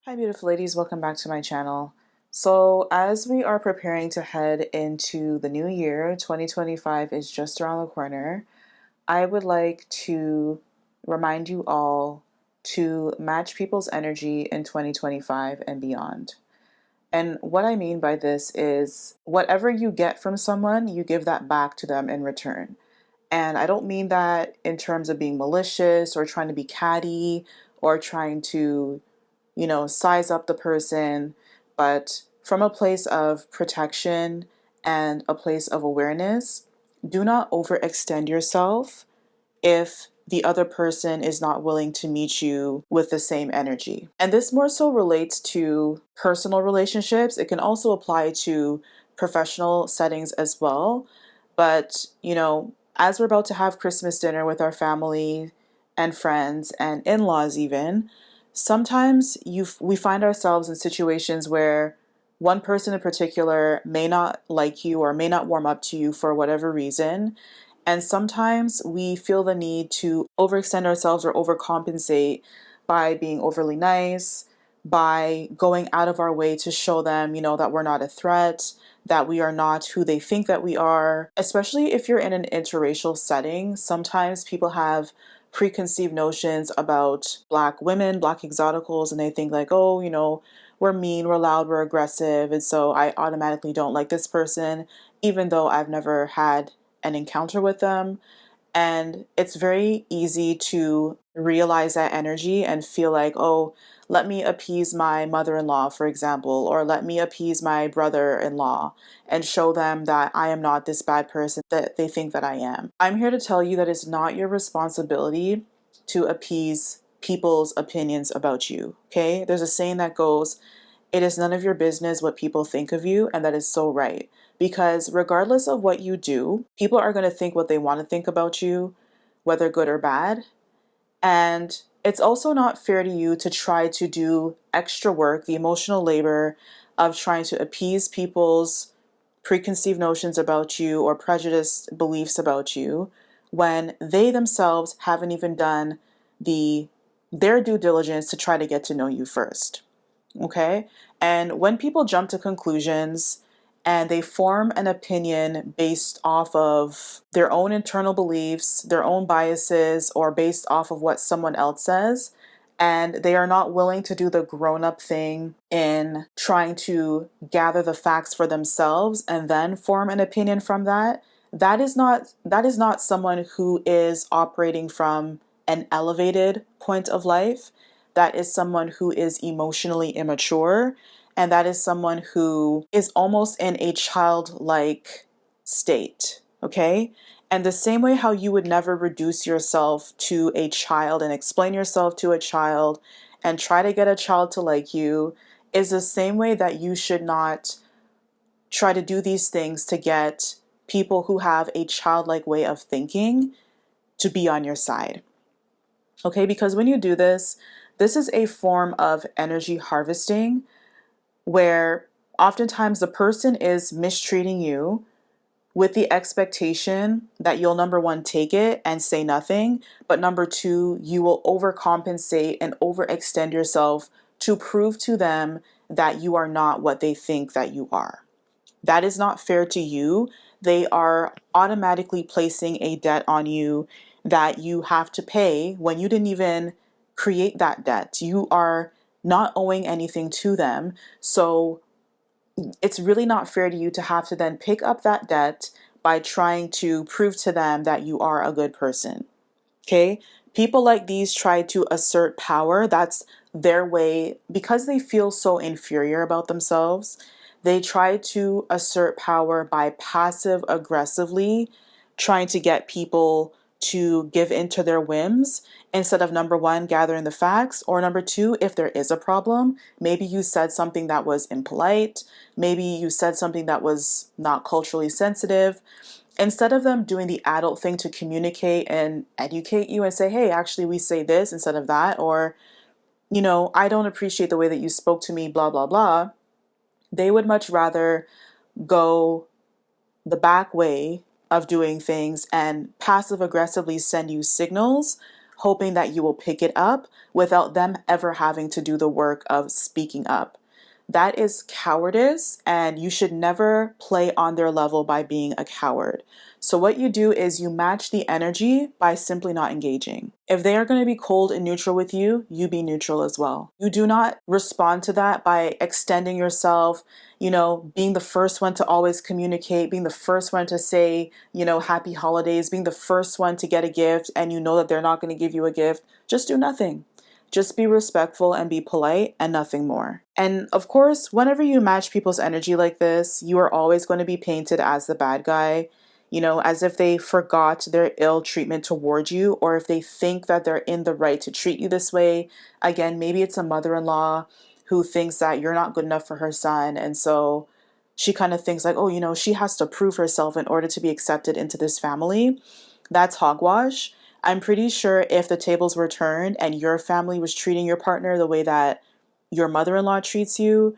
Hi, beautiful ladies. Welcome back to my channel. So, as we are preparing to head into the new year, 2025 is just around the corner. I would like to remind you all to match people's energy in 2025 and beyond. And what I mean by this is whatever you get from someone, you give that back to them in return. And I don't mean that in terms of being malicious or trying to be catty or trying to size up the person, but from a place of protection and a place of awareness. Do not overextend yourself if the other person is not willing to meet you with the same energy. And this more so relates to personal relationships. It can also apply to professional settings as well. But, as we're about to have Christmas dinner with our family and friends and in laws, even, sometimes we find ourselves in situations where one person in particular may not like you or may not warm up to you for whatever reason. And sometimes we feel the need to overextend ourselves or overcompensate by being overly nice, by going out of our way to show them, that we're not a threat, that we are not who they think that we are. Especially if you're in an interracial setting, sometimes people have preconceived notions about Black women, Black exoticals, and they think like, oh, we're mean, we're loud, we're aggressive, and so I automatically don't like this person, even though I've never had an encounter with them. And it's very easy to realize that energy and feel like, oh, let me appease my mother-in-law, for example, or let me appease my brother-in-law and show them that I am not this bad person that they think that I am. I'm here to tell you that it's not your responsibility to appease people's opinions about you, okay? There's a saying that goes, it is none of your business what people think of you, and that is so right. Because regardless of what you do, people are going to think what they want to think about you, whether good or bad. And it's also not fair to you to try to do extra work, the emotional labor of trying to appease people's preconceived notions about you or prejudiced beliefs about you when they themselves haven't even done their due diligence to try to get to know you first. Okay? And when people jump to conclusions and they form an opinion based off of their own internal beliefs, their own biases, or based off of what someone else says, and they are not willing to do the grown up thing in trying to gather the facts for themselves and then form an opinion from that, that is not someone who is operating from an elevated point of life. That is someone who is emotionally immature, and that is someone who is almost in a childlike state, okay? And the same way how you would never reduce yourself to a child and explain yourself to a child and try to get a child to like you is the same way that you should not try to do these things to get people who have a childlike way of thinking to be on your side. Okay, because when you do this, this is a form of energy harvesting where oftentimes the person is mistreating you with the expectation that you'll, number one, take it and say nothing, but number two, you will overcompensate and overextend yourself to prove to them that you are not what they think that you are. That is not fair to you. They are automatically placing a debt on you that you have to pay when you didn't even create that debt. You are not owing anything to them. So it's really not fair to you to have to then pick up that debt by trying to prove to them that you are a good person. Okay? People like these try to assert power. That's their way, because they feel so inferior about themselves. They try to assert power by passive aggressively trying to get people to give into their whims instead of, number one, gathering the facts, or number two, if there is a problem, maybe you said something that was impolite, maybe you said something that was not culturally sensitive. Instead of them doing the adult thing to communicate and educate you and say, hey, actually, we say this instead of that, or, I don't appreciate the way that you spoke to me, blah, blah, blah, they would much rather go the back way of doing things and passive aggressively send you signals hoping that you will pick it up without them ever having to do the work of speaking up. That is cowardice, and you should never play on their level by being a coward. So, what you do is you match the energy by simply not engaging. If they are going to be cold and neutral with you, you be neutral as well. You do not respond to that by extending yourself, being the first one to always communicate, being the first one to say, happy holidays, being the first one to get a gift, and you know that they're not going to give you a gift. Just do nothing. Just be respectful and be polite and nothing more. And of course, whenever you match people's energy like this, you are always going to be painted as the bad guy, as if they forgot their ill treatment toward you, or if they think that they're in the right to treat you this way. Again, maybe it's a mother-in-law who thinks that you're not good enough for her son. And so she kind of thinks like, oh, she has to prove herself in order to be accepted into this family. That's hogwash. I'm pretty sure if the tables were turned and your family was treating your partner the way that your mother-in-law treats you,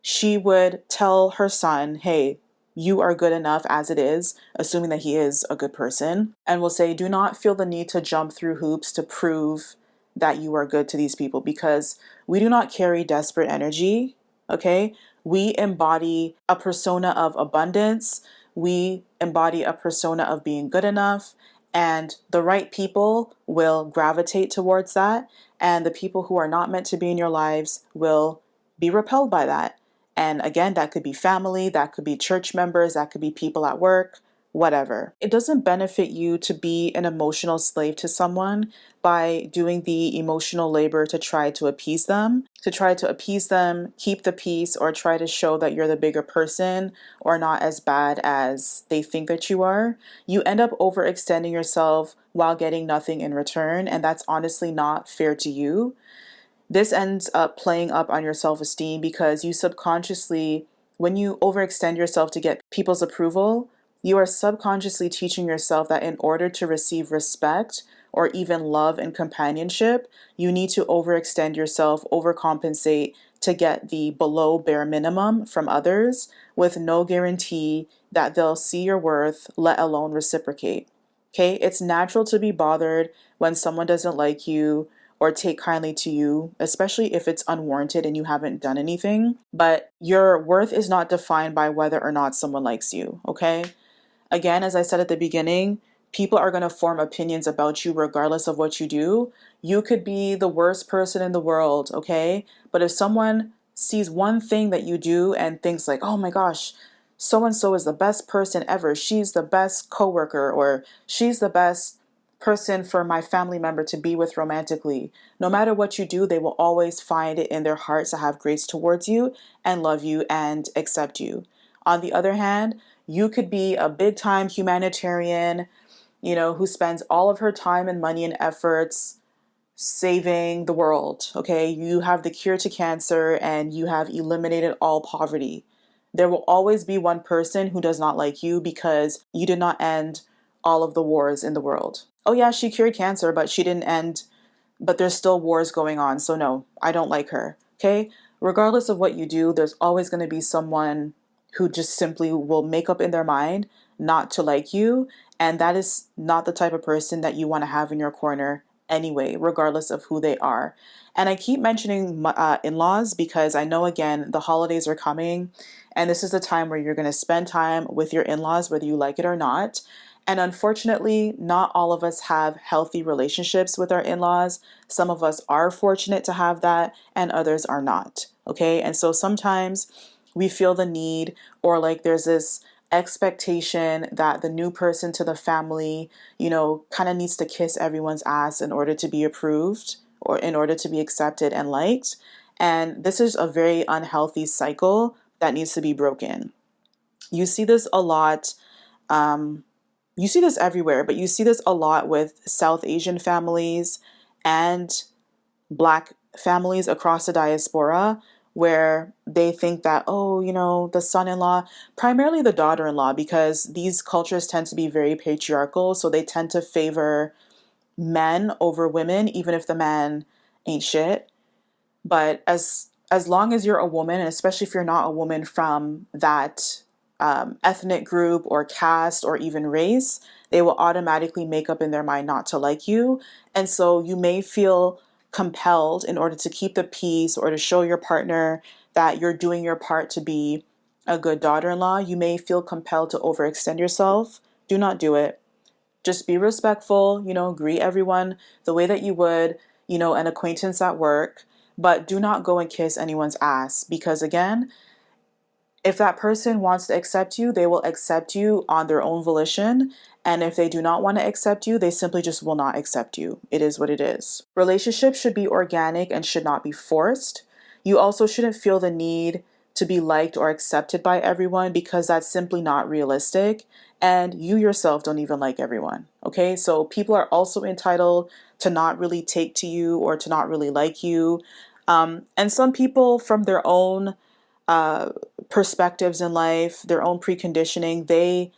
she would tell her son, hey, you are good enough as it is, assuming that he is a good person, and will say, do not feel the need to jump through hoops to prove that you are good to these people, because we do not carry desperate energy, okay? We embody a persona of abundance. We embody a persona of being good enough, and the right people will gravitate towards that, and the people who are not meant to be in your lives will be repelled by that. And again, that could be family, that could be church members, that could be people at work, whatever. It doesn't benefit you to be an emotional slave to someone by doing the emotional labor to try to appease them, keep the peace, or try to show that you're the bigger person or not as bad as they think that you are. You end up overextending yourself while getting nothing in return, and that's honestly not fair to you. This ends up playing up on your self-esteem because you subconsciously, when you overextend yourself to get people's approval, you are subconsciously teaching yourself that in order to receive respect or even love and companionship, you need to overextend yourself, overcompensate to get the below bare minimum from others with no guarantee that they'll see your worth, let alone reciprocate. Okay, it's natural to be bothered when someone doesn't like you or take kindly to you, especially if it's unwarranted and you haven't done anything. But your worth is not defined by whether or not someone likes you, okay? Again, as I said at the beginning, people are going to form opinions about you regardless of what you do. You could be the worst person in the world, okay? But if someone sees one thing that you do and thinks like, oh my gosh, so-and-so is the best person ever. She's the best coworker, or she's the best person for my family member to be with romantically. No matter what you do, they will always find it in their hearts to have grace towards you and love you and accept you. On the other hand, you could be a big time humanitarian, who spends all of her time and money and efforts saving the world. Okay. You have the cure to cancer and you have eliminated all poverty. There will always be one person who does not like you because you did not end all of the wars in the world. Oh yeah, she cured cancer, but she didn't end, but there's still wars going on. So no, I don't like her. Okay. Regardless of what you do, there's always going to be someone who just simply will make up in their mind not to like you. And that is not the type of person that you want to have in your corner anyway, regardless of who they are. And I keep mentioning in-laws because I know, again, the holidays are coming, and this is the time where you're going to spend time with your in-laws, whether you like it or not. And unfortunately, not all of us have healthy relationships with our in-laws. Some of us are fortunate to have that, and others are not. Okay. And so sometimes we feel the need, or like there's this expectation that the new person to the family, kind of needs to kiss everyone's ass in order to be approved or in order to be accepted and liked. And this is a very unhealthy cycle that needs to be broken. You see this a lot. You see this everywhere, but you see this a lot with South Asian families and Black families across the diaspora, where they think that, oh, the son-in-law, primarily the daughter-in-law, because these cultures tend to be very patriarchal, so they tend to favor men over women, even if the man ain't shit. But as long as you're a woman, and especially if you're not a woman from that ethnic group or caste or even race, they will automatically make up in their mind not to like you. And so you may feel compelled, in order to keep the peace or to show your partner that you're doing your part to be a good daughter-in-law, you may feel compelled to overextend yourself. Do not do it. Just be respectful, greet everyone the way that you would, an acquaintance at work, but do not go and kiss anyone's ass, because again, if that person wants to accept you, they will accept you on their own volition. And if they do not want to accept you, they simply just will not accept you. It is what it is. Relationships should be organic and should not be forced. You also shouldn't feel the need to be liked or accepted by everyone, because that's simply not realistic. And you yourself don't even like everyone. Okay, so people are also entitled to not really take to you or to not really like you. And some people, from their own perspectives in life, their own preconditioning,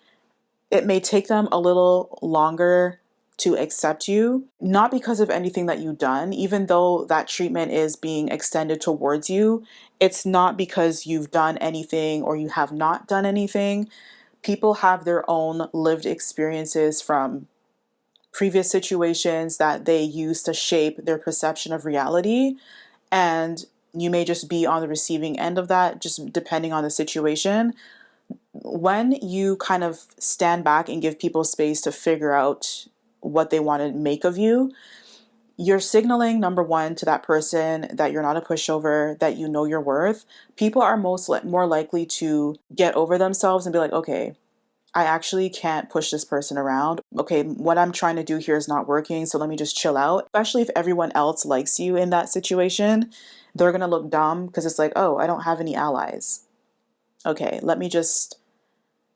it may take them a little longer to accept you, not because of anything that you've done. Even though that treatment is being extended towards you, it's not because you've done anything or you have not done anything. People have their own lived experiences from previous situations that they use to shape their perception of reality. And you may just be on the receiving end of that, just depending on the situation. When you kind of stand back and give people space to figure out what they want to make of you, you're signaling, number one, to that person that you're not a pushover, that you know your worth. People are more likely to get over themselves and be like, okay, I actually can't push this person around. Okay, what I'm trying to do here is not working, so let me just chill out. Especially if everyone else likes you in that situation, they're gonna look dumb because it's like, oh, I don't have any allies. Okay,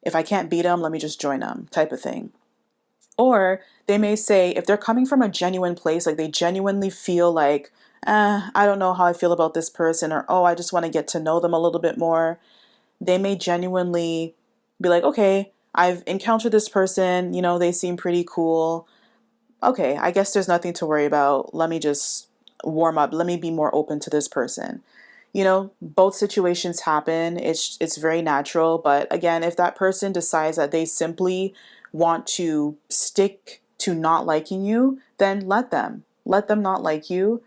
if I can't beat them, let me just join them, type of thing. Or they may say, if they're coming from a genuine place, like they genuinely feel like, I don't know how I feel about this person, or oh, I just want to get to know them a little bit more. They may genuinely be like, okay, I've encountered this person, they seem pretty cool. Okay, I guess there's nothing to worry about. Let me just warm up. Let me be more open to this person. Both situations happen. It's very natural. But again, if that person decides that they simply want to stick to not liking you, then let them. Let them not like you.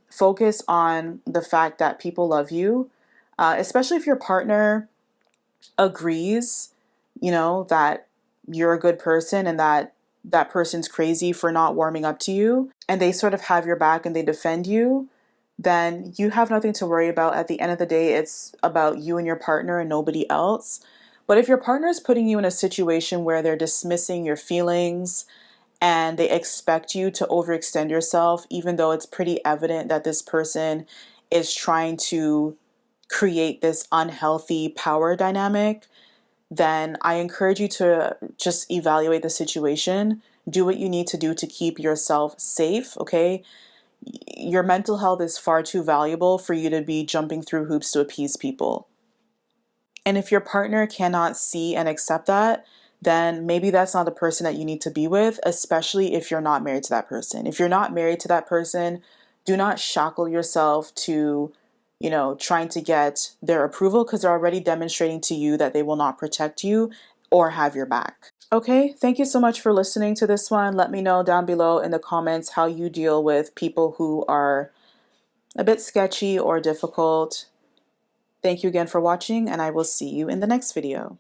Focus on the fact that people love you, especially if your partner agrees, that you're a good person and that that person's crazy for not warming up to you, and they sort of have your back and they defend you, then you have nothing to worry about. At the end of the day, it's about you and your partner and nobody else. But if your partner is putting you in a situation where they're dismissing your feelings and they expect you to overextend yourself, even though it's pretty evident that this person is trying to create this unhealthy power dynamic, then I encourage you to just evaluate the situation. Do what you need to do to keep yourself safe, okay? Your mental health is far too valuable for you to be jumping through hoops to appease people. And if your partner cannot see and accept that, then maybe that's not the person that you need to be with, especially if you're not married to that person. If you're not married to that person, do not shackle yourself to, trying to get their approval, because they're already demonstrating to you that they will not protect you or have your back. Okay, thank you so much for listening to this one. Let me know down below in the comments how you deal with people who are a bit sketchy or difficult. Thank you again for watching, and I will see you in the next video.